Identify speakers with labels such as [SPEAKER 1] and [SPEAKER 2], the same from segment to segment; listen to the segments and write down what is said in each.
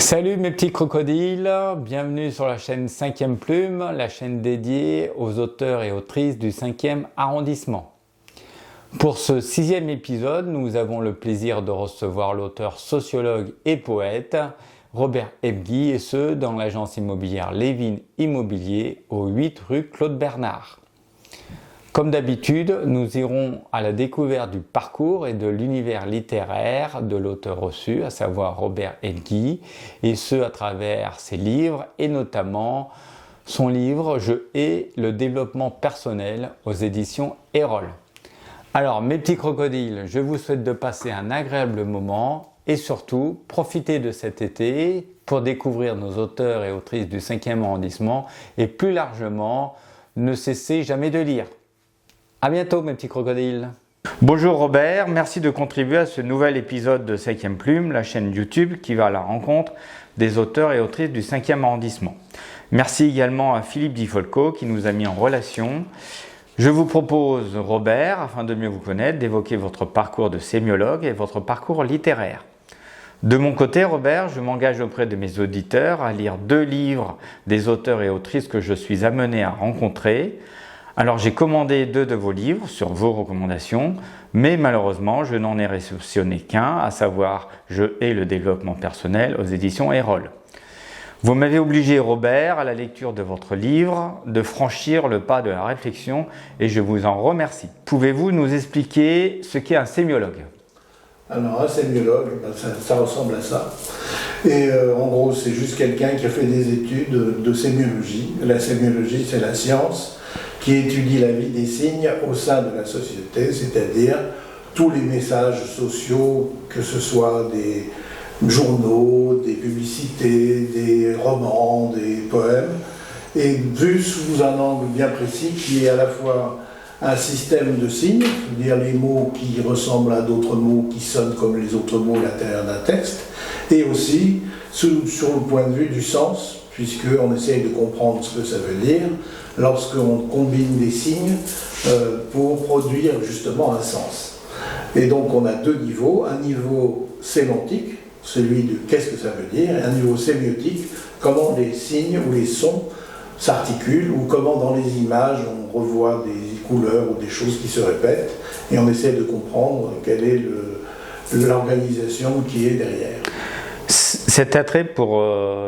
[SPEAKER 1] Salut mes petits crocodiles, bienvenue sur la chaîne 5e Plume, la chaîne dédiée aux auteurs et autrices du 5e arrondissement. Pour ce 6e épisode, nous avons le plaisir de recevoir l'auteur sociologue et poète Robert Hebgui, et ce dans l'agence immobilière Lévin Immobilier au 8 rue Claude Bernard. Comme d'habitude, nous irons à la découverte du parcours et de l'univers littéraire de l'auteur reçu, à savoir Robert Hebgui, et ce à travers ses livres et notamment son livre « Je hais le développement personnel » aux éditions Erol. Alors mes petits crocodiles, je vous souhaite de passer un agréable moment et surtout profitez de cet été pour découvrir nos auteurs et autrices du 5e arrondissement et plus largement, ne cessez jamais de lire. À bientôt mes petits crocodiles. Bonjour Robert, merci de contribuer à ce nouvel épisode de 5e Plume, la chaîne YouTube qui va à la rencontre des auteurs et autrices du 5e arrondissement. Merci également à Philippe Di Folco qui nous a mis en relation. Je vous propose, Robert, afin de mieux vous connaître, d'évoquer votre parcours de sémiologue et votre parcours littéraire. De mon côté, Robert, je m'engage auprès de mes auditeurs à lire 2 livres des auteurs et autrices que je suis amené à rencontrer. Alors j'ai commandé 2 de vos livres sur vos recommandations, mais malheureusement je n'en ai réceptionné qu'un, à savoir « Je hais le développement personnel » aux éditions Erol. Vous m'avez obligé, Robert, à la lecture de votre livre, de franchir le pas de la réflexion et je vous en remercie. Pouvez-vous nous expliquer ce qu'est un sémiologue ?
[SPEAKER 2] Alors un sémiologue, ça ressemble à ça. Et en gros, c'est juste quelqu'un qui a fait des études de sémiologie. La sémiologie, c'est la science qui étudie la vie des signes au sein de la société, c'est-à-dire tous les messages sociaux, que ce soit des journaux, des publicités, des romans, des poèmes, et vu sous un angle bien précis qui est à la fois un système de signes, c'est-à-dire les mots qui ressemblent à d'autres mots qui sonnent comme les autres mots à l'intérieur d'un texte, et aussi sur le point de vue du sens, puisqu'on essaye de comprendre ce que ça veut dire lorsqu'on combine des signes pour produire justement un sens. Et donc on a 2 niveaux, un niveau sémantique, celui de qu'est-ce que ça veut dire, et un niveau sémiotique, comment les signes ou les sons s'articulent, ou comment dans les images on revoit des couleurs ou des choses qui se répètent, et on essaie de comprendre quelle est l'organisation qui est derrière.
[SPEAKER 1] Cet attrait pour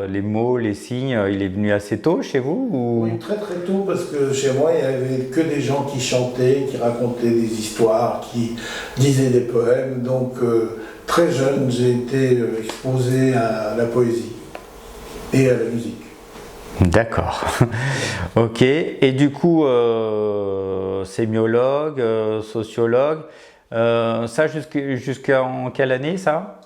[SPEAKER 1] les mots, les signes, il est venu assez tôt chez vous ou...
[SPEAKER 2] Oui, très très tôt, parce que chez moi, il n'y avait que des gens qui chantaient, qui racontaient des histoires, qui disaient des poèmes. Donc, très jeune, j'ai été exposé à la poésie et à la musique. D'accord.
[SPEAKER 1] Ok. Et du coup, sémiologue, sociologue, ça jusqu'en quelle année ça ?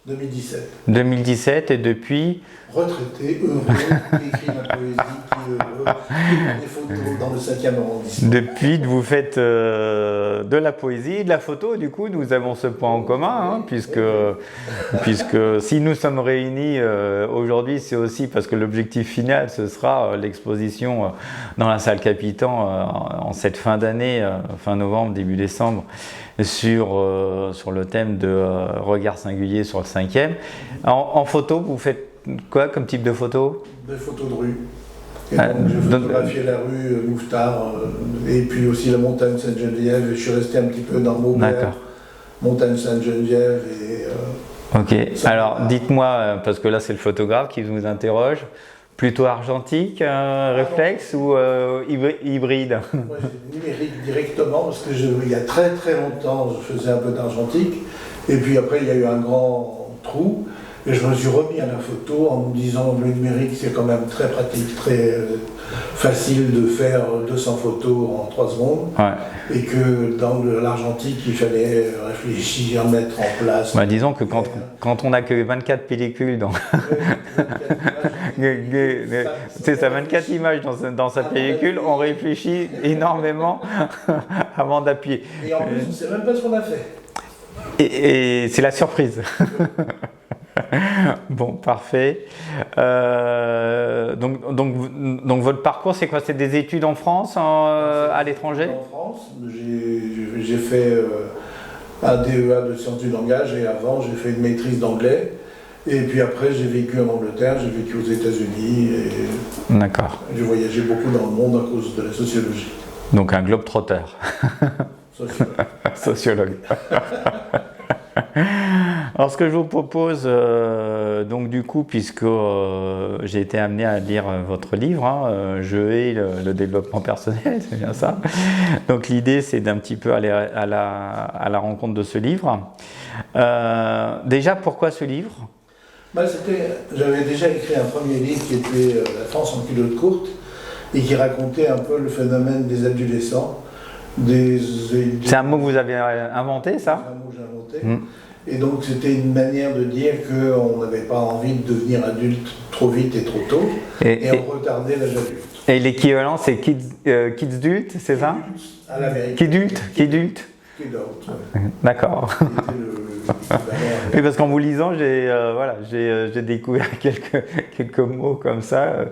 [SPEAKER 2] 2017.
[SPEAKER 1] 2017 et depuis
[SPEAKER 2] retraité, heureux, qui écrit ma poésie, qui est heureux, qui prend des photos dans le 5e arrondissement.
[SPEAKER 1] Depuis, vous faites de la poésie, de la photo, du coup, nous avons ce point en commun, hein, puisque si nous sommes réunis aujourd'hui, c'est aussi parce que l'objectif final, ce sera l'exposition dans la salle Capitan en cette fin d'année, fin novembre, début décembre, sur le thème de regard singulier sur le 5e. En photo, vous faites quoi comme type de photo ?
[SPEAKER 2] Des photos de rue. Et donc, je photographiais la rue Mouffetard et puis aussi la montagne Sainte-Geneviève. Je suis resté un petit peu dans Maubert, montagne Sainte-Geneviève.
[SPEAKER 1] Ok, alors dites-moi, parce que là c'est le photographe qui vous interroge, plutôt argentique, réflexe ou hybride ?
[SPEAKER 2] Moi j'ai numérique directement parce que il y a très très longtemps je faisais un peu d'argentique et puis après il y a eu un grand trou. Et je me suis remis à la photo en me disant le numérique c'est quand même très pratique, très facile de faire 200 photos en 3 secondes. Ouais. Et que dans l'argentique il fallait réfléchir, mettre en place.
[SPEAKER 1] Bah, disons que quand on n'a que 24 pellicules dans... c'est ça, 24 images dans sa pellicule, on réfléchit énormément avant d'appuyer.
[SPEAKER 2] Et en plus on ne sait même pas ce qu'on a fait.
[SPEAKER 1] Et c'est la surprise. Bon, parfait. Donc votre parcours, c'est quoi? C'est des études en France, à l'étranger?
[SPEAKER 2] En France, j'ai fait un DEA de sciences du langage et avant j'ai fait une maîtrise d'anglais. Et puis après, j'ai vécu en Angleterre, j'ai vécu aux États-Unis et
[SPEAKER 1] D'accord.
[SPEAKER 2] j'ai voyagé beaucoup dans le monde à cause de la sociologie.
[SPEAKER 1] Donc un globe-trotter.
[SPEAKER 2] Sociologue.
[SPEAKER 1] Sociologue. Alors ce que je vous propose, donc du coup, puisque j'ai été amené à lire votre livre, hein, Je hais le développement personnel, c'est bien ça. Donc l'idée, c'est d'un petit peu aller à la rencontre de ce livre. Déjà, pourquoi ce livre ?
[SPEAKER 2] J'avais déjà écrit un premier livre qui était La France en culotte courte et qui racontait un peu le phénomène des adolescents.
[SPEAKER 1] C'est un mot que vous avez inventé, ça ?
[SPEAKER 2] C'est un mot que j'ai inventé. Et donc c'était une manière de dire qu'on n'avait pas envie de devenir adulte trop vite et trop tôt, et on retardait l'âge adulte. Et
[SPEAKER 1] l'équivalent, c'est kids-dult, c'est ça ?
[SPEAKER 2] À l'américaine.
[SPEAKER 1] Kidult. D'accord. Oui, parce qu'en vous lisant, j'ai découvert quelques mots comme ça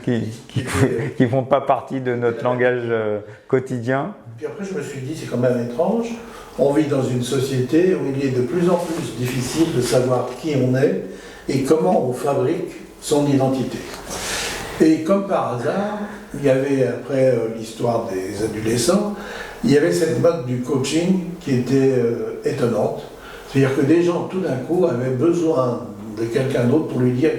[SPEAKER 1] qui font pas partie de notre langage quotidien.
[SPEAKER 2] Puis après, je me suis dit, c'est quand même étrange. On vit dans une société où il est de plus en plus difficile de savoir qui on est et comment on fabrique son identité. Et comme par hasard, il y avait, après l'histoire des adolescents, il y avait cette mode du coaching qui était étonnante. C'est-à-dire que des gens, tout d'un coup, avaient besoin de quelqu'un d'autre pour lui dire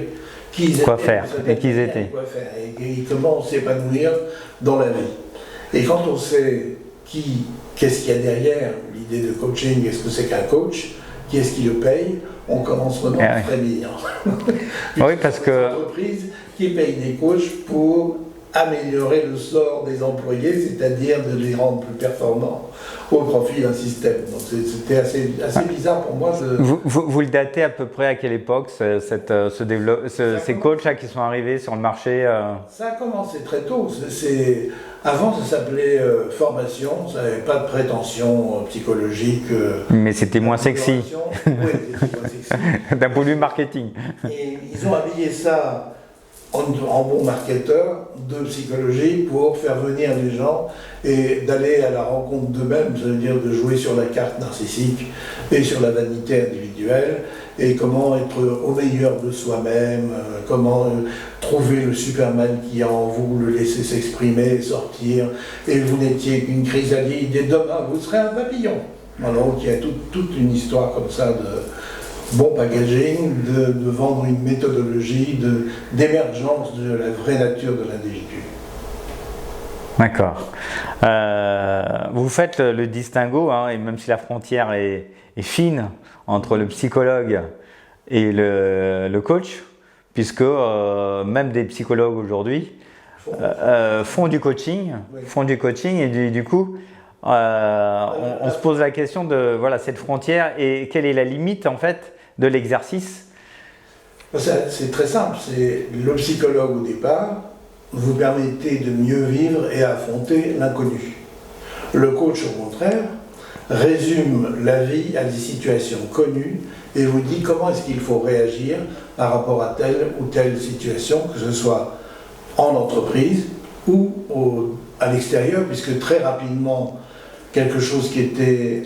[SPEAKER 2] qui ils étaient.
[SPEAKER 1] Quoi faire et qui ils étaient.
[SPEAKER 2] Quoi faire et comment s'épanouir dans la vie. Et quand on sait qu'est-ce qu'il y a derrière l'idée de coaching, est-ce que c'est qu'un coach, qui est-ce qui le paye, on commence vraiment à frémir.
[SPEAKER 1] Oui, parce que...
[SPEAKER 2] Une entreprise qui paye des coachs pour améliorer le sort des employés, c'est-à-dire de les rendre plus performants au profit d'un système. Donc c'était assez bizarre pour moi.
[SPEAKER 1] Vous le datez à peu près à quelle époque, ces coachs qui sont arrivés sur le marché
[SPEAKER 2] Ça a commencé très tôt. Avant, ça s'appelait formation, ça n'avait pas de prétention psychologique.
[SPEAKER 1] Mais c'était moins sexy.
[SPEAKER 2] Oui, c'était moins sexy.
[SPEAKER 1] D'un point de vue marketing.
[SPEAKER 2] Et ils ont habillé ça en bon marketeur de psychologie pour faire venir les gens et d'aller à la rencontre d'eux-mêmes, c'est-à-dire de jouer sur la carte narcissique et sur la vanité individuelle, et comment être au meilleur de soi-même, comment trouver le Superman qui y a en vous, le laisser s'exprimer, sortir, et vous n'étiez qu'une chrysalide, et demain vous serez un papillon. Alors il y a toute une histoire comme ça de bon packaging, de vendre une méthodologie d'émergence de la vraie nature de l'individu.
[SPEAKER 1] D'accord. Vous faites le distinguo, hein, et même si la frontière est fine entre le psychologue et le coach, puisque même des psychologues aujourd'hui font du coaching, et du coup on se pose la question de cette frontière et quelle est la limite en fait de l'exercice.
[SPEAKER 2] C'est très simple, c'est le psychologue au départ vous permettez de mieux vivre et affronter l'inconnu. Le coach au contraire résume la vie à des situations connues et vous dit comment est-ce qu'il faut réagir par rapport à telle ou telle situation, que ce soit en entreprise ou à l'extérieur, puisque très rapidement, quelque chose qui était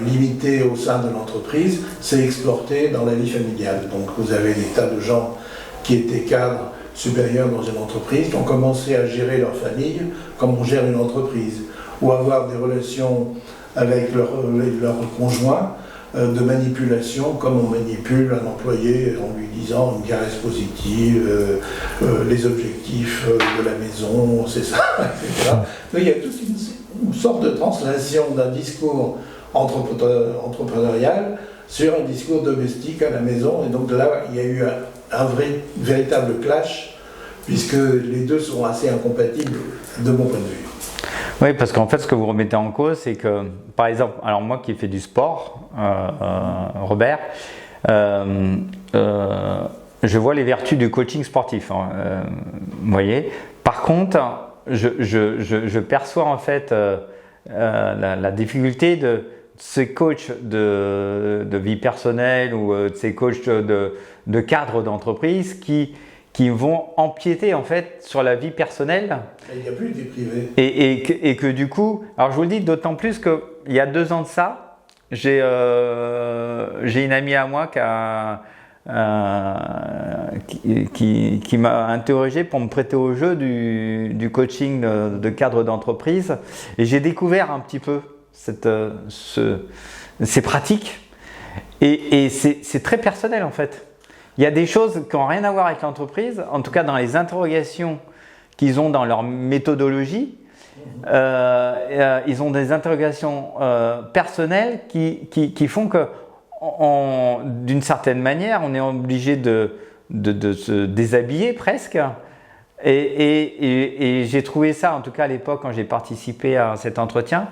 [SPEAKER 2] limité au sein de l'entreprise s'est exporté dans la vie familiale. Donc vous avez des tas de gens qui étaient cadres supérieurs dans une entreprise, qui ont commencé à gérer leur famille comme on gère une entreprise, ou avoir des relations avec leur conjoint de manipulation, comme on manipule un employé en lui disant une caresse positive, les objectifs de la maison, c'est ça, etc. Mais il y a toute une sorte de translation d'un discours entrepreneurial sur un discours domestique à la maison, et donc là, il y a eu un véritable clash, puisque les deux sont assez incompatibles de mon point de vue.
[SPEAKER 1] Oui, parce qu'en fait, ce que vous remettez en cause, c'est que, par exemple, alors moi qui fais du sport, Robert, je vois les vertus du coaching sportif, vous voyez. Par contre, je perçois en fait la difficulté de ces coachs de vie personnelle ou de ces coachs de cadre d'entreprise qui vont empiéter en fait sur la vie personnelle.
[SPEAKER 2] Il n'y a plus de vie privée.
[SPEAKER 1] Et que du coup, alors je vous le dis d'autant plus qu'il y a 2 ans de ça, j'ai une amie à moi qui a qui m'a interrogé pour me prêter au jeu du coaching de cadre d'entreprise. Et j'ai découvert un petit peu ces pratiques. Et c'est très personnel en fait. Il y a des choses qui n'ont rien à voir avec l'entreprise, en tout cas dans les interrogations qu'ils ont dans leur méthodologie. Ils ont des interrogations personnelles qui font que d'une certaine manière, on est obligé de se déshabiller presque. Et j'ai trouvé ça, en tout cas à l'époque, quand j'ai participé à cet entretien,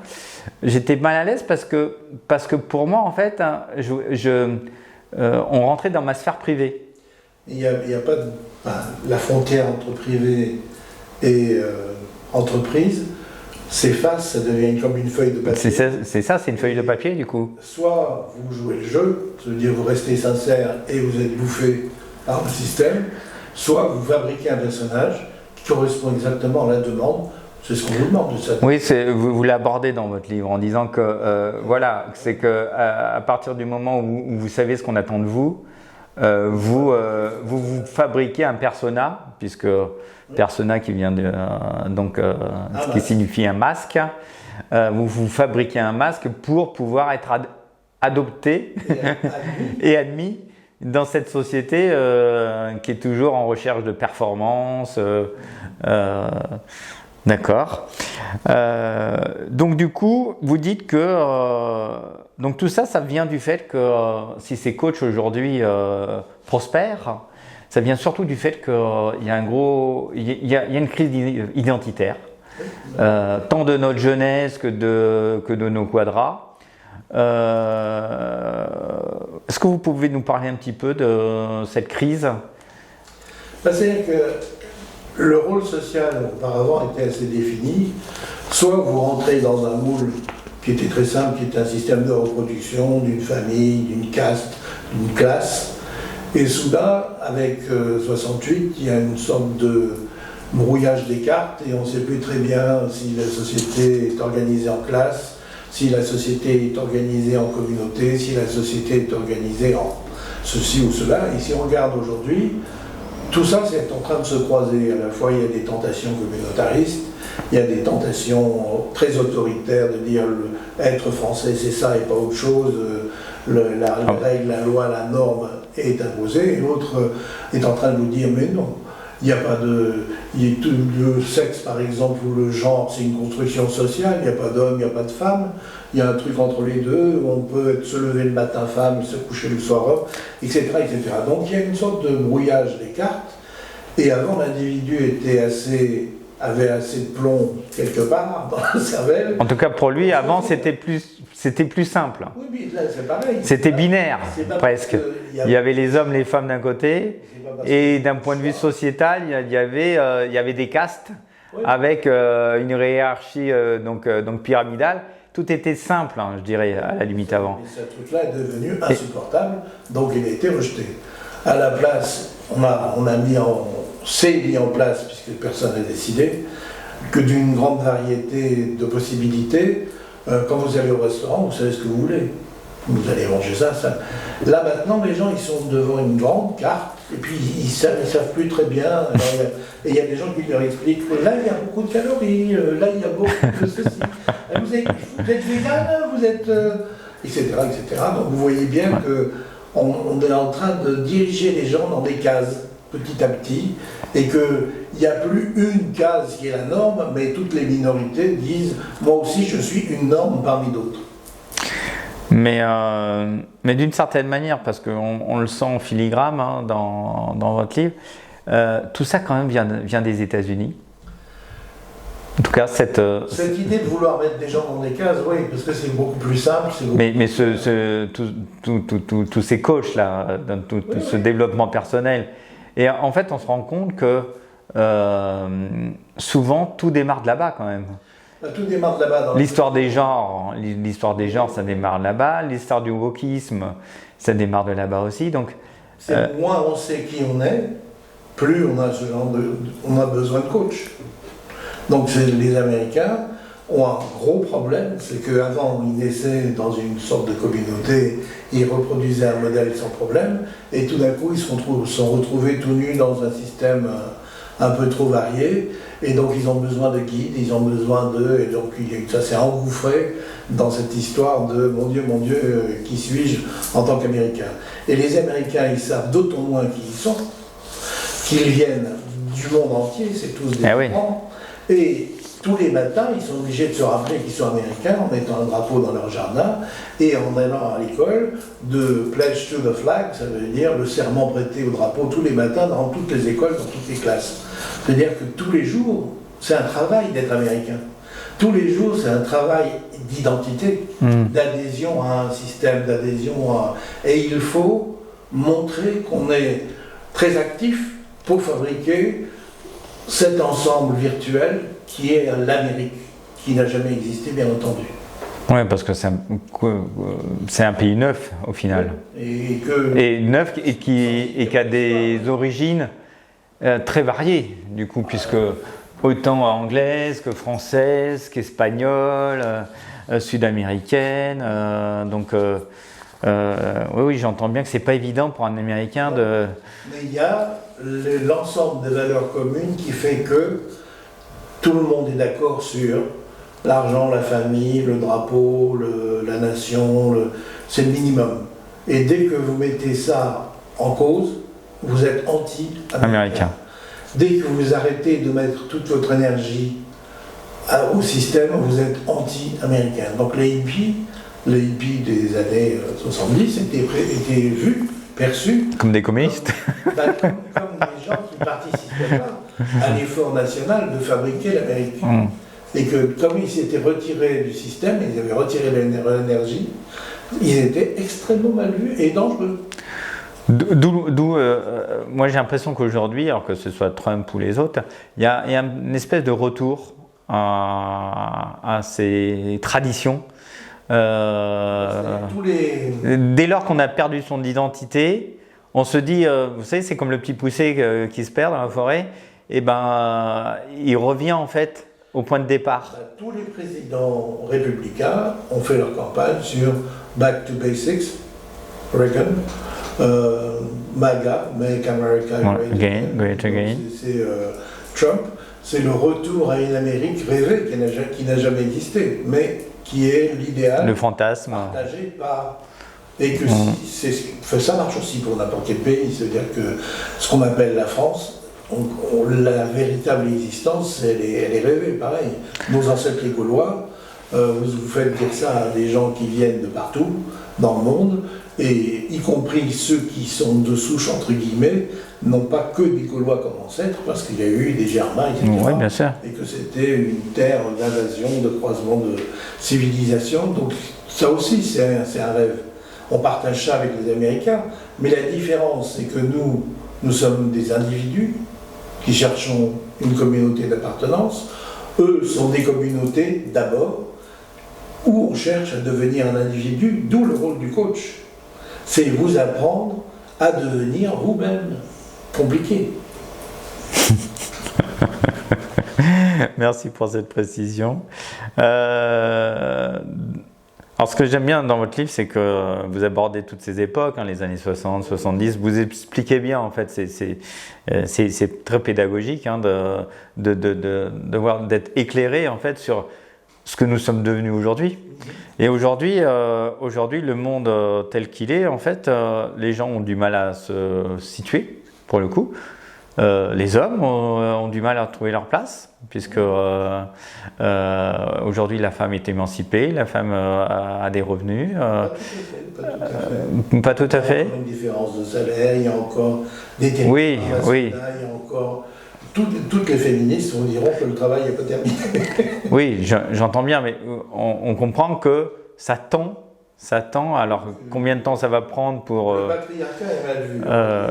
[SPEAKER 1] j'étais mal à l'aise parce que pour moi, en fait, on rentrait dans ma sphère privée.
[SPEAKER 2] Il n'y a pas la frontière entre privé et entreprise s'efface, ça devient comme une feuille de papier.
[SPEAKER 1] C'est ça, c'est une feuille de papier du coup.
[SPEAKER 2] Soit vous jouez le jeu, c'est-à-dire vous restez sincère et vous êtes bouffé par le système, soit vous fabriquez un personnage qui correspond exactement à la demande. C'est ce qu'on vous demande de ça.
[SPEAKER 1] Oui, vous l'abordez dans votre livre en disant que voilà, c'est que à partir du moment où vous savez ce qu'on attend de vous, vous fabriquez un persona, puisque persona qui vient ce qui signifie un masque. Vous fabriquez un masque pour pouvoir être adopté et admis dans cette société qui est toujours en recherche de performance. D'accord. Donc du coup, vous dites que donc tout ça, ça vient du fait que si ces coachs aujourd'hui prospèrent, ça vient surtout du fait qu'il y a il y a une crise identitaire, tant de notre jeunesse que de nos quadras. Est-ce que vous pouvez nous parler un petit peu de cette crise?
[SPEAKER 2] C'est-à-dire que le rôle social auparavant était assez défini. Soit vous rentrez dans un moule qui était très simple, qui était un système de reproduction d'une famille, d'une caste, d'une classe. Et soudain, avec 68, il y a une sorte de brouillage des cartes et on ne sait plus très bien si la société est organisée en classe, si la société est organisée en communauté, si la société est organisée en ceci ou cela. Et si on regarde aujourd'hui, tout ça c'est en train de se croiser. À la fois, il y a des tentations communautaristes, il y a des tentations très autoritaires de dire être français c'est ça et pas autre chose, la règle, la loi, la norme est imposée, et l'autre est en train de vous dire mais non, il n'y a pas le sexe par exemple ou le genre c'est une construction sociale, il n'y a pas d'homme, il n'y a pas de femme, il y a un truc entre les deux, où on peut se lever le matin femme, se coucher le soir homme, etc., etc. Donc il y a une sorte de brouillage des cartes, et avant l'individu avait assez de plomb quelque part dans la cervelle.
[SPEAKER 1] En tout cas pour lui, avant c'était plus simple.
[SPEAKER 2] Oui, mais là c'est pareil.
[SPEAKER 1] C'était binaire presque. Il y avait les hommes, les femmes d'un côté, et d'un point de vue sociétal, il y avait des castes, oui, avec une hiérarchie donc pyramidale. Tout était simple, je dirais, à la limite avant.
[SPEAKER 2] Et ce truc-là est devenu insupportable, donc il a été rejeté. À la place, c'est mis en place, puisque personne n'a décidé, que d'une grande variété de possibilités. Quand vous allez au restaurant, vous savez ce que vous voulez. Vous allez manger ça. Là maintenant, les gens ils sont devant une grande carte, et puis ils ne savent plus très bien. Alors, et il y a des gens qui leur expliquent, là il y a beaucoup de calories, là il y a beaucoup de ceci. Vous êtes vegan, vous êtes... etc., etc. Donc vous voyez bien qu'on est en train de diriger les gens dans des cases, petit à petit, et qu'il n'y a plus une case qui est la norme, mais toutes les minorités disent « moi aussi je suis une norme parmi d'autres ».
[SPEAKER 1] Mais d'une certaine manière, parce qu'on le sent en filigrane dans votre livre, tout ça quand même vient des États-Unis. En tout cas, cette
[SPEAKER 2] idée de vouloir mettre des gens dans des cases, oui, parce que c'est beaucoup plus simple.
[SPEAKER 1] Mais tous ces coachs-là, ce développement personnel. Et en fait, on se rend compte que souvent, tout démarre de là-bas quand même.
[SPEAKER 2] Tout démarre de là-bas.
[SPEAKER 1] L'histoire des genres, ça démarre de là-bas. L'histoire du wokisme, ça démarre de là-bas aussi. Donc,
[SPEAKER 2] moins on sait qui on est, plus on a besoin de coach. Donc les Américains ont un gros problème, c'est qu'avant, ils naissaient dans une sorte de communauté, ils reproduisaient un modèle sans problème, et tout d'un coup, ils se sont retrouvés tout nus dans un système un peu trop varié, et donc ils ont besoin de guides, ils ont besoin d'eux, et donc ça s'est engouffré dans cette histoire de mon Dieu, qui suis-je en tant qu'Américain. Et les Américains, ils savent d'autant moins qui ils sont, qu'ils viennent du monde entier, c'est tous des migrants, et tous les matins, ils sont obligés de se rappeler qu'ils sont américains en mettant un drapeau dans leur jardin et en allant à l'école de Pledge to the Flag, ça veut dire le serment prêté au drapeau tous les matins dans toutes les écoles, dans toutes les classes. C'est-à-dire que tous les jours, c'est un travail d'être américain. Tous les jours, c'est un travail d'identité, d'adhésion à un système, Et il faut montrer qu'on est très actif pour fabriquer cet ensemble virtuel qui est l'Amérique, qui n'a jamais existé, bien entendu.
[SPEAKER 1] Oui, parce que c'est un pays neuf, au final. Et neuf, et qui a des origines très variées, du coup, puisque autant anglaise que française, qu'espagnole, sud-américaine. Oui, j'entends bien que c'est pas évident pour un Américain de...
[SPEAKER 2] Mais il y a l'ensemble des valeurs communes qui fait que tout le monde est d'accord sur l'argent, la famille, le drapeau, la nation, c'est le minimum. Et dès que vous mettez ça en cause, vous êtes anti-américain. Dès que vous arrêtez de mettre toute votre énergie au système, vous êtes anti-américain. Donc les hippies des années 70 étaient vus, perçus
[SPEAKER 1] comme des communistes.
[SPEAKER 2] Comme des gens qui participaient pas à l'effort national de fabriquer l'Amérique. Et que comme ils s'étaient retirés du système, ils avaient retiré l'énergie, ils étaient extrêmement mal vus et dangereux.
[SPEAKER 1] Moi j'ai l'impression qu'aujourd'hui, alors que ce soit Trump ou les autres, il y a une espèce de retour à ces traditions. Dès lors qu'on a perdu son identité, on se dit, vous savez, c'est comme le petit poussé qui se perd dans la forêt, et il revient en fait au point de départ.
[SPEAKER 2] Tous les présidents républicains ont fait leur campagne sur Back to Basics, Reagan, MAGA, Make America Great Again. C'est Trump, c'est le retour à une Amérique rêvée qui n'a jamais existé, mais qui est l'idéal,
[SPEAKER 1] le fantasme
[SPEAKER 2] partagé par... Et que ça marche aussi pour n'importe quel pays, c'est-à-dire que ce qu'on appelle la France, la véritable existence, elle est rêvée, pareil. Nos ancêtres les Gaulois, vous faites dire ça à des gens qui viennent de partout dans le monde, et y compris ceux qui sont de souche entre guillemets, n'ont pas que des Gaulois comme ancêtres, parce qu'il y a eu des Germains, etc.
[SPEAKER 1] Oui, bien sûr.
[SPEAKER 2] Et que c'était une terre d'invasion, de croisement de civilisation. Donc ça aussi, c'est un rêve. On partage ça avec les Américains, mais la différence, c'est que nous sommes des individus qui cherchons une communauté d'appartenance. Eux sont des communautés d'abord, où on cherche à devenir un individu, d'où le rôle du coach. C'est vous apprendre à devenir vous-même. Compliqué.
[SPEAKER 1] Merci pour cette précision. Alors, ce que j'aime bien dans votre livre, c'est que vous abordez toutes ces époques, les années 60, 70. Vous expliquez bien, en fait, c'est très pédagogique d'être éclairé, en fait, sur ce que nous sommes devenus aujourd'hui. Et aujourd'hui, le monde tel qu'il est, en fait, les gens ont du mal à se situer, pour le coup. Les hommes ont du mal à trouver leur place, puisque aujourd'hui la femme est émancipée, la femme a des revenus. Pas tout à fait.
[SPEAKER 2] Il y a encore une différence de salaire, il y a encore des territoires,
[SPEAKER 1] oui.
[SPEAKER 2] il y a encore... Toutes les féministes vous diront que le travail n'est pas terminé.
[SPEAKER 1] Oui, j'entends bien, mais on comprend que ça tend. Alors combien de temps ça va prendre pour...
[SPEAKER 2] Le patriarcat est mal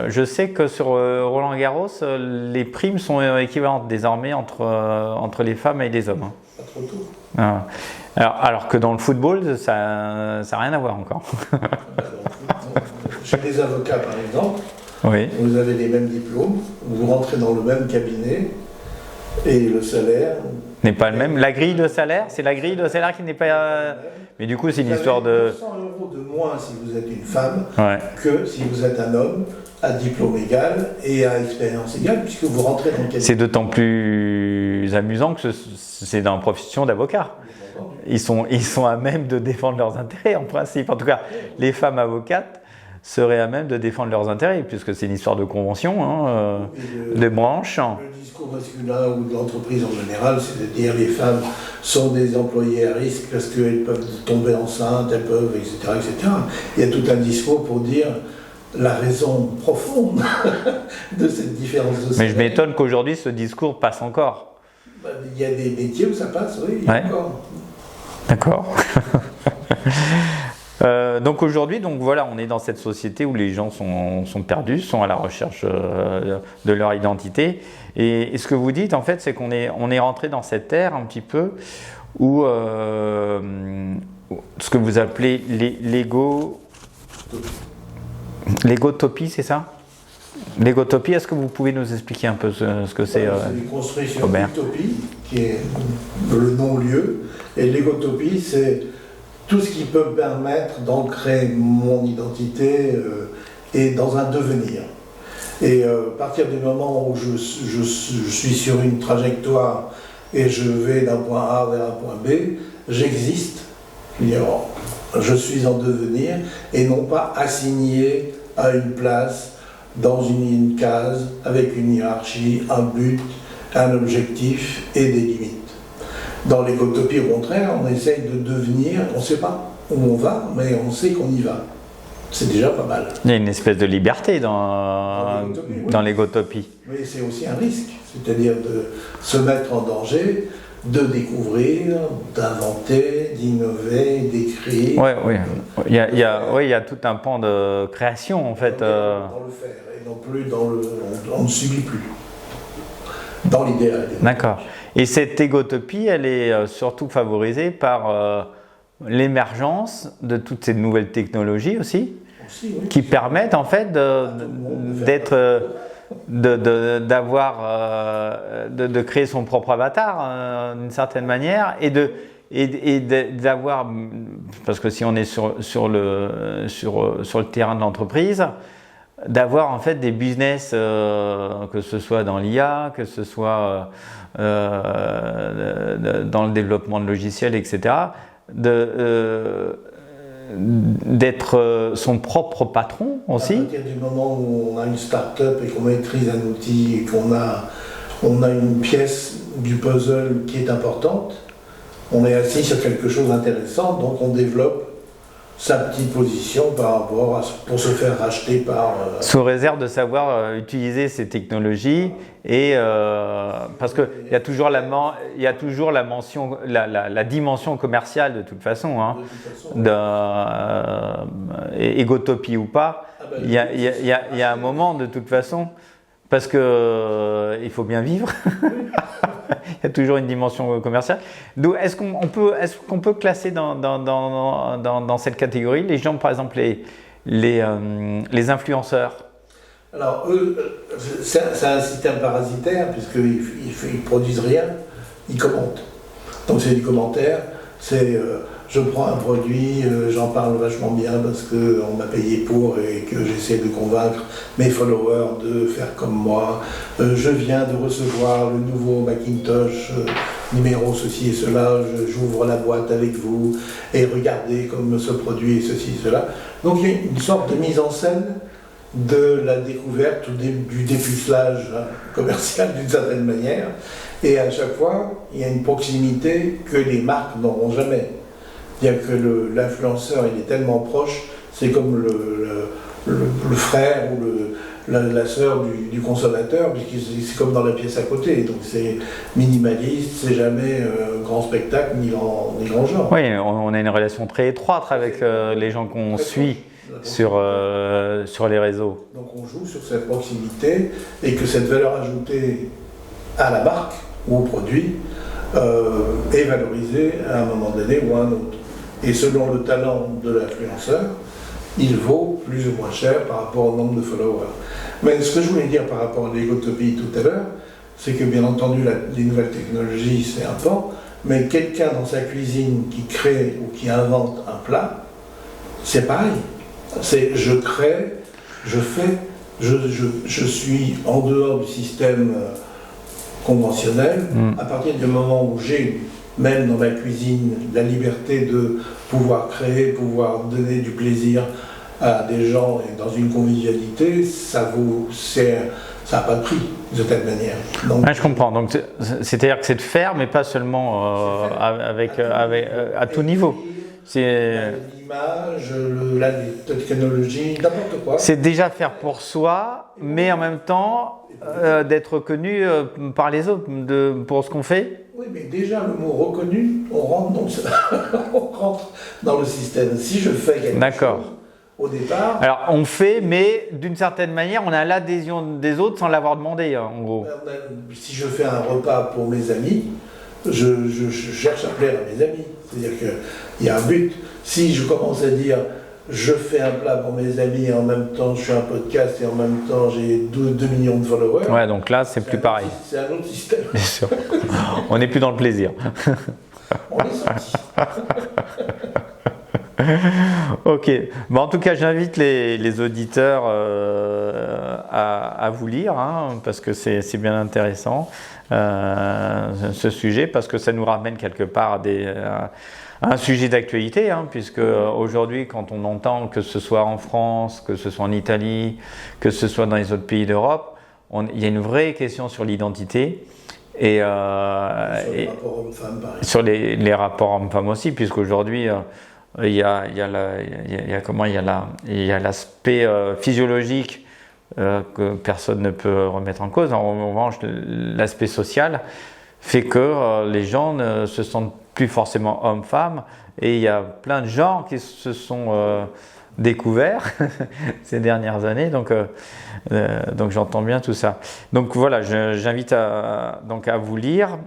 [SPEAKER 2] vu.
[SPEAKER 1] Je sais que sur Roland Garros, les primes sont équivalentes désormais entre les femmes et les hommes.
[SPEAKER 2] Pas trop tôt.
[SPEAKER 1] Alors que dans le football, ça n'a rien à voir encore.
[SPEAKER 2] Chez les avocats, par exemple,
[SPEAKER 1] oui.
[SPEAKER 2] Vous avez les mêmes diplômes, vous rentrez dans le même cabinet, Et le salaire
[SPEAKER 1] n'est pas le même. La grille de salaire, c'est la grille de salaire qui n'est pas. Mais du coup, c'est une histoire de.
[SPEAKER 2] 100 € de moins si vous êtes une femme
[SPEAKER 1] Ouais.
[SPEAKER 2] que si vous êtes un homme à diplôme égal et à expérience égale, puisque vous rentrez dans le cabinet.
[SPEAKER 1] C'est d'autant plus amusant que c'est dans la profession d'avocat. Ils sont à même de défendre leurs intérêts, en principe. En tout cas, les femmes avocates seraient à même de défendre leurs intérêts, puisque c'est une histoire de convention, de branches.
[SPEAKER 2] Le discours masculin ou de l'entreprise en général, c'est de dire les femmes sont des employés à risque parce qu'elles peuvent tomber enceintes, elles peuvent, etc., etc. Il y a tout un discours pour dire la raison profonde de cette différence de salaire.
[SPEAKER 1] Mais je m'étonne qu'aujourd'hui, ce discours passe encore.
[SPEAKER 2] Il y a des métiers où ça passe, oui,
[SPEAKER 1] Ouais.
[SPEAKER 2] encore.
[SPEAKER 1] D'accord. Donc aujourd'hui, voilà, on est dans cette société où les gens sont perdus, sont à la recherche de leur identité. Et ce que vous dites, en fait, c'est qu'on est rentré dans cette ère un petit peu où ce que vous appelez l'égotopie, c'est ça? L'égotopie, est-ce que vous pouvez nous expliquer un peu ce que c'est
[SPEAKER 2] C'est construit sur
[SPEAKER 1] Robert?
[SPEAKER 2] l'utopie, qui est le non-lieu. Et l'égotopie, c'est tout ce qui peut me permettre d'ancrer mon identité et dans un devenir. Et à partir du moment où je suis sur une trajectoire et je vais d'un point A vers un point B, j'existe, je suis en devenir et non pas assigné à une place, dans une case, avec une hiérarchie, un but, un objectif et des limites. Dans l'égotopie, au contraire, on essaye de devenir, on ne sait pas où on va, mais on sait qu'on y va. C'est déjà pas mal.
[SPEAKER 1] Il y a une espèce de liberté dans l'égotopie.
[SPEAKER 2] Mais c'est aussi un risque, c'est-à-dire de se mettre en danger, de découvrir, d'inventer, d'innover, d'écrire.
[SPEAKER 1] Oui. Il y a tout un pan de création, en fait.
[SPEAKER 2] Dans le faire, et non plus on ne subit plus. Dans l'idéal.
[SPEAKER 1] D'accord. Et cette égotopie, elle est surtout favorisée par l'émergence de toutes ces nouvelles technologies aussi,
[SPEAKER 2] oui,
[SPEAKER 1] qui permettent en fait de créer son propre avatar d'une certaine manière et d'avoir, parce que si on est sur le terrain de l'entreprise, d'avoir en fait des business, que ce soit dans l'IA, que ce soit dans le développement de logiciels, etc., d'être son propre patron aussi.
[SPEAKER 2] À partir du moment où on a une start-up et qu'on maîtrise un outil et qu'on a une pièce du puzzle qui est importante, on est assis sur quelque chose d'intéressant, donc on développe sa petite position par rapport pour se faire racheter par...
[SPEAKER 1] Sous réserve de savoir utiliser ces technologies et parce qu'il y a toujours la mention, la dimension commerciale de toute façon, hein, égotopie ou pas, il y a un moment de toute façon parce que il faut bien vivre. Il y a toujours une dimension commerciale. Donc, est-ce qu'on peut classer dans cette catégorie les gens, par exemple, les influenceurs?
[SPEAKER 2] Alors, eux, c'est un système parasitaire, puisqu'ils ne produisent rien, ils commentent. Donc, c'est du commentaire, c'est je prends un produit, j'en parle vachement bien parce qu'on m'a payé pour et que j'essaie de convaincre mes followers de faire comme moi. Je viens de recevoir le nouveau Macintosh, numéro ceci et cela, j'ouvre la boîte avec vous et regardez comme ce produit et ceci et cela. Donc il y a une sorte de mise en scène de la découverte ou du dépucelage commercial d'une certaine manière. Et à chaque fois, il y a une proximité que les marques n'auront jamais. C'est-à-dire que l'influenceur, il est tellement proche, c'est comme le frère ou la sœur du consommateur, puisque c'est comme dans la pièce à côté. Donc c'est minimaliste, c'est jamais grand spectacle ni grand genre.
[SPEAKER 1] Oui, on a une relation très étroite avec les gens qu'on suit sur les réseaux.
[SPEAKER 2] Donc on joue sur cette proximité et que cette valeur ajoutée à la marque ou au produit est valorisée à un moment donné ou à un autre. Et selon le talent de l'influenceur, il vaut plus ou moins cher par rapport au nombre de followers. Mais ce que je voulais dire par rapport à l'égotopie tout à l'heure, c'est que bien entendu les nouvelles technologies c'est un pan, mais quelqu'un dans sa cuisine qui crée ou qui invente un plat, c'est pareil. C'est je crée, je fais, je suis en dehors du système conventionnel. À partir du moment où j'ai, même dans ma cuisine, la liberté de pouvoir créer, pouvoir donner du plaisir à des gens et dans une convivialité, ça n'a pas de prix, de telle manière.
[SPEAKER 1] Donc, je comprends. Donc, c'est-à-dire que c'est de faire, mais pas seulement à tout niveau. C'est
[SPEAKER 2] l'image, la technologie, n'importe quoi.
[SPEAKER 1] C'est déjà faire pour soi, mais en même temps d'être reconnu par les autres pour ce qu'on fait.
[SPEAKER 2] Oui, mais déjà le mot reconnu, on rentre dans le système. Si je fais quelque chose, au départ.
[SPEAKER 1] Alors on fait, mais d'une certaine manière, on a l'adhésion des autres sans l'avoir demandé, en gros.
[SPEAKER 2] Si je fais un repas pour mes amis, je cherche à plaire à mes amis. C'est-à-dire qu'il y a un but. Si je commence à dire je fais un plat pour mes amis et en même temps je fais un podcast et en même temps j'ai 2 millions de followers.
[SPEAKER 1] Ouais, donc là c'est plus pareil.
[SPEAKER 2] C'est un autre système.
[SPEAKER 1] Bien sûr. On n'est plus dans le plaisir.
[SPEAKER 2] On est sorti.
[SPEAKER 1] Ok. Bon, en tout cas, j'invite les auditeurs à vous lire, parce que c'est bien intéressant ce sujet, parce que ça nous ramène quelque part à un sujet d'actualité, puisque aujourd'hui, quand on entend que ce soit en France, que ce soit en Italie, que ce soit dans les autres pays d'Europe, il y a une vraie question sur l'identité. Et, sur les rapports hommes-femmes aussi, puisqu'aujourd'hui il y a l'aspect physiologique que personne ne peut remettre en cause. En revanche, l'aspect social fait que les gens ne se sentent plus forcément hommes-femmes, et il y a plein de genres qui se sont découverts ces dernières années, donc j'entends bien tout ça. Donc voilà, j'invite à vous lire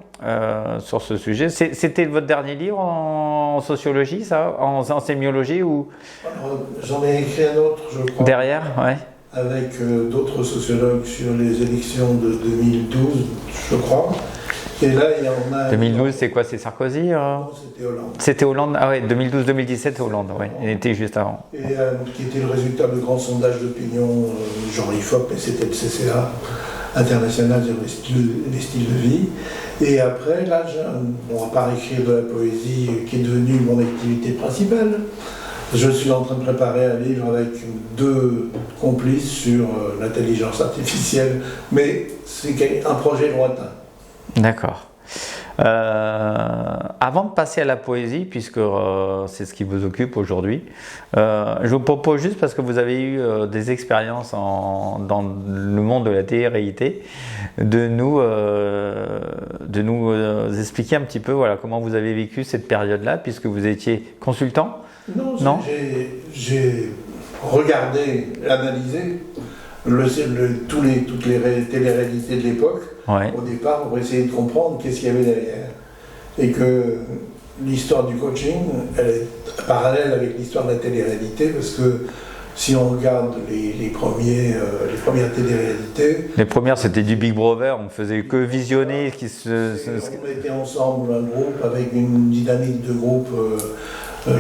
[SPEAKER 1] sur ce sujet. C'était votre dernier livre en sociologie, ça, en sémiologie ou...
[SPEAKER 2] J'en ai écrit un autre, je crois.
[SPEAKER 1] Derrière, ouais.
[SPEAKER 2] Avec d'autres sociologues sur les élections de 2012, je crois. Et là, il y en a...
[SPEAKER 1] 2012, c'est quoi? C'est Sarkozy
[SPEAKER 2] Non, c'était Hollande.
[SPEAKER 1] C'était Hollande, ah ouais, 2012-2017, c'est Hollande, ouais. Il était juste avant.
[SPEAKER 2] Et qui était le résultat de grands sondages d'opinion, genre IFOP, et c'était le CCA international sur les styles de vie. Et après, là, à part écrire de la poésie, qui est devenue mon activité principale, je suis en train de préparer un livre avec 2 complices sur l'intelligence artificielle, mais c'est un projet lointain.
[SPEAKER 1] D'accord. Avant de passer à la poésie, puisque c'est ce qui vous occupe aujourd'hui, je vous propose juste, parce que vous avez eu des expériences dans le monde de la télé-réalité, de nous expliquer un petit peu comment vous avez vécu cette période-là, puisque vous étiez consultant.
[SPEAKER 2] Non, j'ai regardé, analysé toutes les télé-réalités de l'époque, au départ, pour essayer de comprendre qu'est-ce qu'il y avait derrière. Et que l'histoire du coaching, elle est parallèle avec l'histoire de la télé-réalité, parce que si on regarde les premières télé-réalités...
[SPEAKER 1] Les premières, c'était du Big Brother, on faisait que visionner.
[SPEAKER 2] On mettait ensemble un groupe avec une dynamique de groupe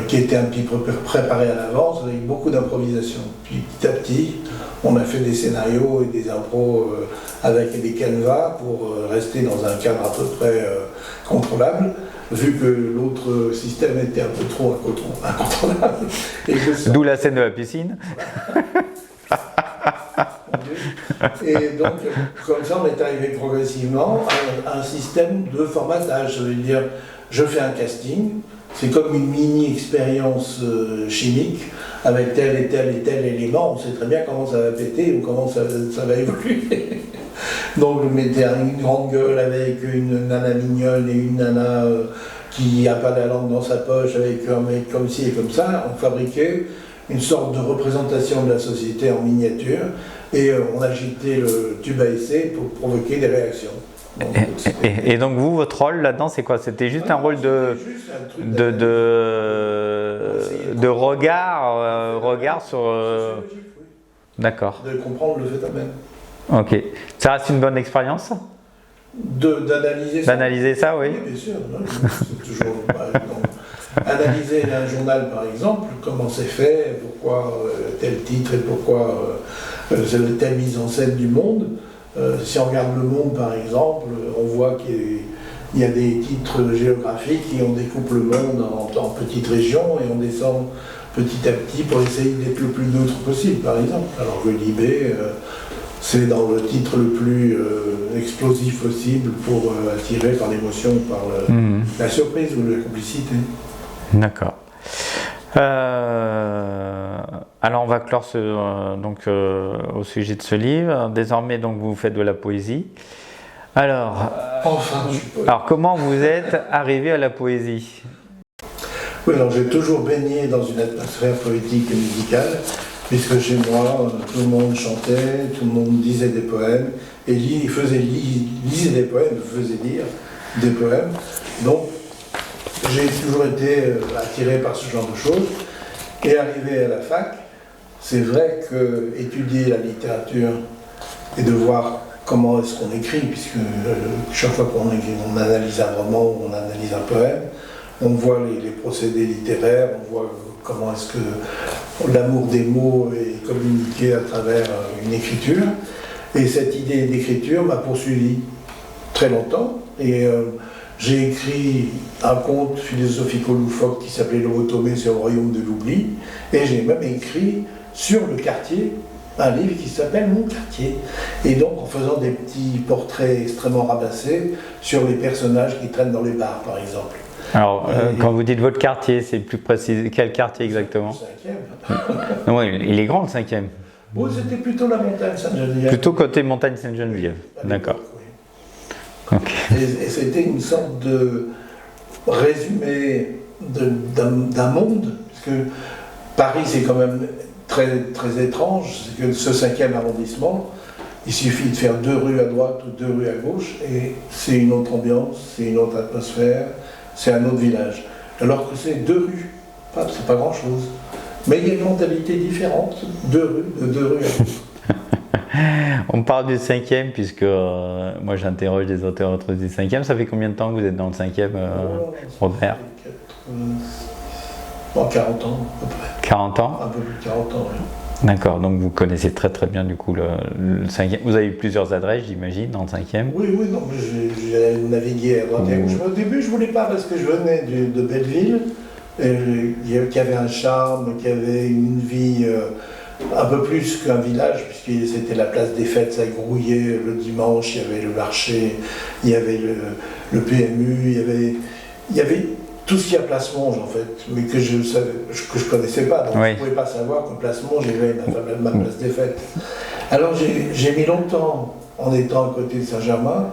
[SPEAKER 2] qui était un petit peu préparée à l'avance, avec beaucoup d'improvisation. Puis petit à petit, on a fait des scénarios et des impros avec des canevas pour rester dans un cadre à peu près contrôlable, vu que l'autre système était un peu trop incontrôlable.
[SPEAKER 1] D'où la scène de la piscine.
[SPEAKER 2] Et donc, comme ça, on est arrivé progressivement à un système de formatage. Ça veut dire, je fais un casting, c'est comme une mini-expérience chimique, avec tel et tel et tel élément, on sait très bien comment ça va péter ou comment ça va évoluer. Donc je mettais une grande gueule avec une nana mignonne et une nana qui n'a pas la langue dans sa poche, avec un mec comme ci et comme ça. On fabriquait une sorte de représentation de la société en miniature, et on agitait le tube à essai pour provoquer des réactions.
[SPEAKER 1] Et donc vous, votre rôle là-dedans, c'est quoi? C'était juste un rôle de regard sur... D'accord.
[SPEAKER 2] De comprendre le phénomène.
[SPEAKER 1] Ok. Ça reste une bonne expérience?
[SPEAKER 2] d'analyser ça.
[SPEAKER 1] D'analyser ça, oui.
[SPEAKER 2] Oui, bien sûr. C'est toujours, par exemple, analyser un journal, par exemple, comment c'est fait, pourquoi tel titre et pourquoi telle mise en scène du monde. Si on regarde Le Monde, par exemple, on voit qu'il y a des titres géographiques qui on découpe le monde en petites régions et on descend petit à petit pour essayer d'être le plus neutre possible, par exemple. Alors que Libé, c'est dans le titre le plus explosif possible pour attirer par l'émotion, par la surprise ou la complicité.
[SPEAKER 1] D'accord. Alors on va clore au sujet de ce livre. Désormais donc vous faites de la poésie. Alors, alors comment vous êtes arrivé à la poésie?
[SPEAKER 2] Oui, alors j'ai toujours baigné dans une atmosphère poétique et musicale, puisque chez moi, tout le monde chantait, tout le monde disait des poèmes, et lisait des poèmes, faisait lire des poèmes. Donc, j'ai toujours été attiré par ce genre de choses. Et arrivé à la fac, c'est vrai que étudier la littérature et de voir comment est-ce qu'on écrit, puisque chaque fois qu'on analyse un roman ou on analyse un poème, on voit les procédés littéraires, on voit comment est-ce que l'amour des mots est communiqué à travers une écriture. Et cette idée d'écriture m'a poursuivi très longtemps. Et j'ai écrit un conte philosophico-loufoque qui s'appelait L'Ovotomée sur le royaume de l'oubli. Et j'ai même écrit sur le quartier un livre qui s'appelle Mon quartier. Et donc en faisant des petits portraits extrêmement rabassés sur les personnages qui traînent dans les bars, par exemple.
[SPEAKER 1] Alors, quand vous dites votre quartier, c'est plus précis. Quel quartier exactement?
[SPEAKER 2] Le 5e.
[SPEAKER 1] Non, il est grand le 5e.
[SPEAKER 2] Bon, c'était plutôt la montagne Sainte-Geneviève.
[SPEAKER 1] Plutôt côté montagne Sainte-Geneviève. D'accord.
[SPEAKER 2] Oui.
[SPEAKER 1] Okay.
[SPEAKER 2] Et c'était une sorte de résumé d'un monde, parce que Paris c'est quand même très, très étrange, c'est que ce 5e arrondissement, il suffit de faire 2 rues à droite ou 2 rues à gauche, et c'est une autre ambiance, c'est une autre atmosphère, c'est un autre village. Alors que c'est 2 rues, c'est pas grand-chose. Mais il y a une mentalité différente, 2 rues à gauche.
[SPEAKER 1] On parle du 5e, puisque moi j'interroge des auteurs autres du 5e. Ça fait combien de temps que vous êtes dans le 5e, Robert?
[SPEAKER 2] 40 ans à peu près.
[SPEAKER 1] 40 ans?
[SPEAKER 2] Un peu plus de 40 ans, oui.
[SPEAKER 1] D'accord, donc vous connaissez très très bien du coup le 5e. Vous avez eu plusieurs adresses, j'imagine, dans le 5e?
[SPEAKER 2] Oui, non, mais j'ai navigué à droite et à gauche. Au début, je ne voulais pas parce que je venais de Belleville, qui avait un charme, qui avait une vie un peu plus qu'un village, puisque c'était la place des fêtes, ça grouillait le dimanche, il y avait le marché, il y avait le PMU, il y avait tout ce qu'il y a Place Monge en fait, mais que je connaissais pas, donc je ne pouvais pas savoir que Place Monge avait ma place des fêtes. Alors j'ai mis longtemps, en étant à côté de Saint-Germain,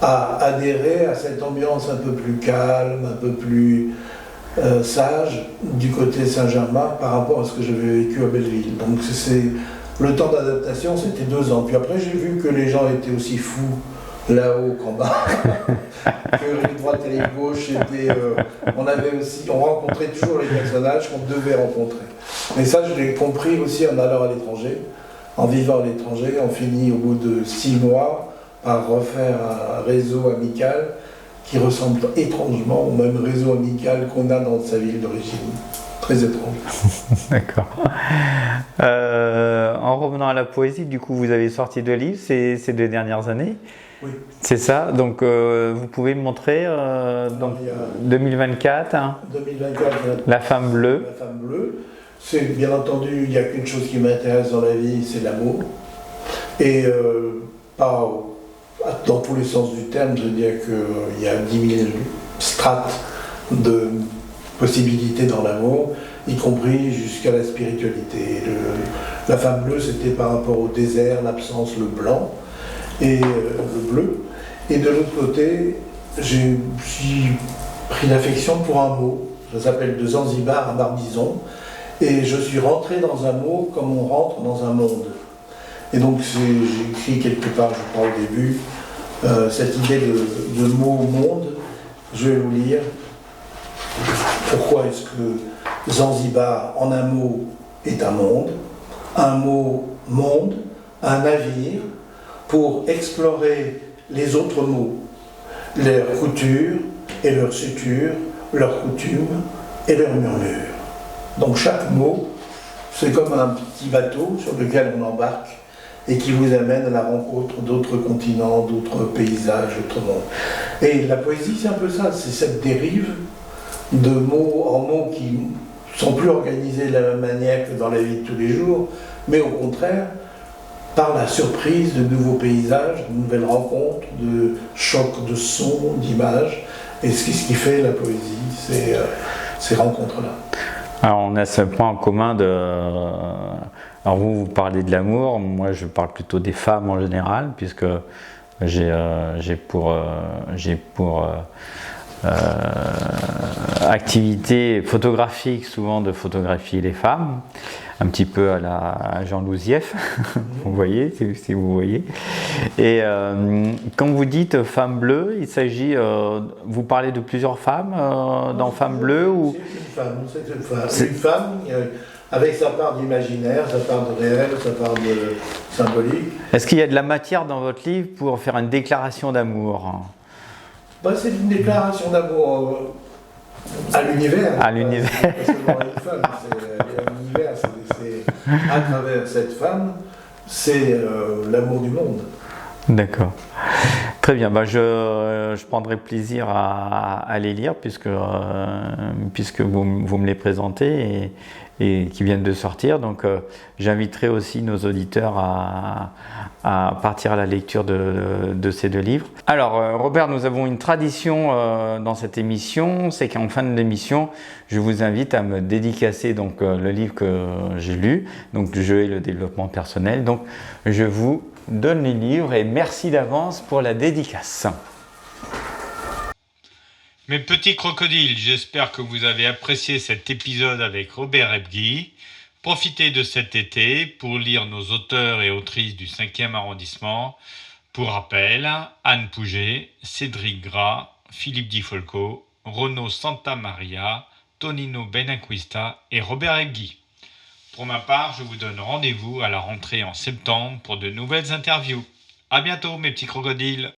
[SPEAKER 2] à adhérer à cette ambiance un peu plus calme, un peu plus sage du côté Saint-Germain par rapport à ce que j'avais vécu à Belleville. Donc le temps d'adaptation, c'était 2 ans. Puis après, j'ai vu que les gens étaient aussi fous là-haut qu'en bas, que les droites et les gauches étaient... on rencontrait toujours les personnages qu'on devait rencontrer. Mais ça, je l'ai compris aussi en allant à l'étranger, en vivant à l'étranger. On finit au bout de 6 mois par refaire un réseau amical qui ressemble étrangement au même réseau amical qu'on a dans sa ville d'origine. Très étrange.
[SPEAKER 1] D'accord. En revenant à la poésie, du coup, vous avez sorti 2 livres ces 2 dernières années.
[SPEAKER 2] Oui.
[SPEAKER 1] C'est ça, donc vous pouvez me montrer 2024, hein,
[SPEAKER 2] 2024,
[SPEAKER 1] La femme bleue.
[SPEAKER 2] La femme bleue. C'est bien entendu, il n'y a qu'une chose qui m'intéresse dans la vie, c'est l'amour. Et pas dans tous les sens du terme, je veux dire qu'il y a 10 000 strates de possibilités dans l'amour, y compris jusqu'à la spiritualité. La femme bleue, c'était par rapport au désert, l'absence, le blanc et le bleu. Et de l'autre côté, j'ai pris l'affection pour un mot. Ça s'appelle de Zanzibar à Barbizon. Et je suis rentré dans un mot comme on rentre dans un monde. Et donc j'ai écrit quelque part, je crois au début, cette idée de mot monde. Je vais vous lire. Pourquoi est-ce que Zanzibar, en un mot, est un monde? Un mot monde, un navire, pour explorer les autres mots, leurs coutures et leurs sutures, leurs coutumes et leurs murmures. Donc chaque mot, c'est comme un petit bateau sur lequel on embarque et qui vous amène à la rencontre d'autres continents, d'autres paysages, d'autres mondes. Et la poésie, c'est un peu ça, c'est cette dérive de mots en mots qui ne sont plus organisés de la même manière que dans la vie de tous les jours, mais au contraire, par la surprise de nouveaux paysages, de nouvelles rencontres, de chocs de sons, d'images. Et ce qui fait la poésie, ces rencontres-là.
[SPEAKER 1] Alors on a ce point en commun de... Alors vous parlez de l'amour, moi je parle plutôt des femmes en général, puisque j'ai pour activité photographique souvent de photographier les femmes, un petit peu à la Jean Louzieff, vous voyez, si vous voyez. Et quand vous dites femme bleue, il s'agit, vous parlez de plusieurs femmes dans Femme bleue ou...
[SPEAKER 2] C'est une femme, c'est une femme avec sa part d'imaginaire, sa part de réel, sa part de symbolique.
[SPEAKER 1] Est-ce qu'il y a de la matière dans votre livre pour faire une déclaration d'amour?
[SPEAKER 2] C'est une déclaration d'amour à l'univers.
[SPEAKER 1] À l'univers.
[SPEAKER 2] C'est une femme, c'est l'univers, c'est à travers cette femme, c'est l'amour du monde.
[SPEAKER 1] D'accord. Très bien, je prendrai plaisir à les lire puisque vous me les présentez et qui viennent de sortir. Donc j'inviterai aussi nos auditeurs à partir à la lecture de ces deux livres. Alors Robert, nous avons une tradition dans cette émission, c'est qu'en fin de l'émission, je vous invite à me dédicacer donc, le livre que j'ai lu, donc le jeu et le développement personnel. Donc je vous donne les livres et merci d'avance pour la dédicace.
[SPEAKER 3] Mes petits crocodiles, j'espère que vous avez apprécié cet épisode avec Robert Ebghi. Profitez de cet été pour lire nos auteurs et autrices du 5e arrondissement. Pour rappel, Anne Pouget, Cédric Gras, Philippe Di Folco, Renaud Santamaria, Tonino Benacquista et Robert Ebghi. Pour ma part, je vous donne rendez-vous à la rentrée en septembre pour de nouvelles interviews. À bientôt mes petits crocodiles.